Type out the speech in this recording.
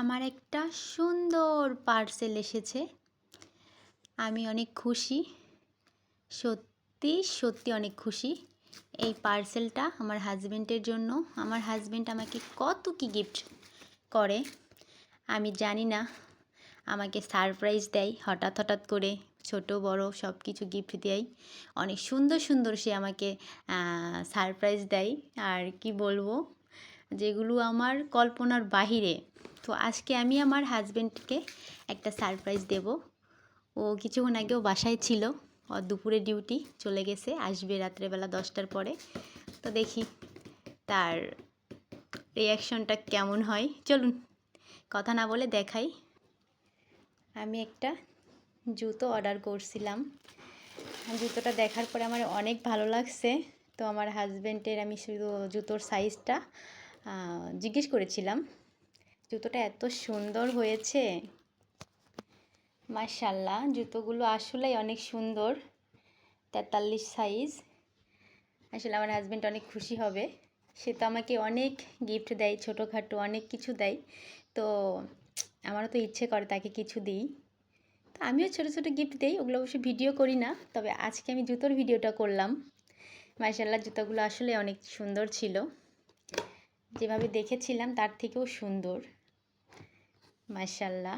আমার একটা সুন্দর পার্সেল এসেছে। আমি অনেক খুশি, সত্যি সত্যি অনেক খুশি। এই পার্সেলটা আমার হাজবেন্ডের জন্য। আমার হাজবেন্ড আমাকে কত কি গিফট করে আমি জানি না। আমাকে সারপ্রাইজ দেয় হঠাৎ হঠাৎ করে, ছোট বড় সব কিছু গিফট দেয়। অনেক সুন্দর সুন্দর সে আমাকে সারপ্রাইজ দেয়। আর কি বলবো, যেগুলো আমার কল্পনার বাহিরে। তো আজকে আমি আমার হাজবেন্ডকে একটা সারপ্রাইজ দেব। ও কিছুক্ষণ আগেও বাসায় ছিল, ওর দুপুরে ডিউটি চলে গেছে, আসবে রাত্রেবেলা 10টার পরে। তো দেখি তার রিয়াকশনটা কেমন হয়। চলুন কথা না বলে দেখাই। আমি একটা জুতো অর্ডার করছিলাম। জুতোটা দেখার পরে আমার অনেক ভালো লাগছে। তো আমার হাজবেন্ডের আমি শুধু জুতোর সাইজটা জিজ্ঞেস করেছিলাম। জুতোটা এত সুন্দর হয়েছে, মাশাআল্লাহ। জুতোগুলো আসলেই অনেক সুন্দর, 43 সাইজ। আসলে আমার হাজবেন্ড অনেক খুশি হবে। সে তো আমাকে অনেক গিফট দেয়, ছোটোখাটো অনেক কিছু দেয়। তো আমারও তো ইচ্ছে করে তাকে কিছু দিই। তো আমিও ছোটো ছোটো গিফট দিই, ওগুলো অবশ্যই ভিডিও করি না। তবে আজকে আমি জুতোর ভিডিওটা করলাম। মাশাআল্লাহ, জুতোগুলো আসলে অনেক সুন্দর ছিল, যেভাবে দেখেছিলাম তার থেকেও সুন্দর, মাশাআল্লাহ।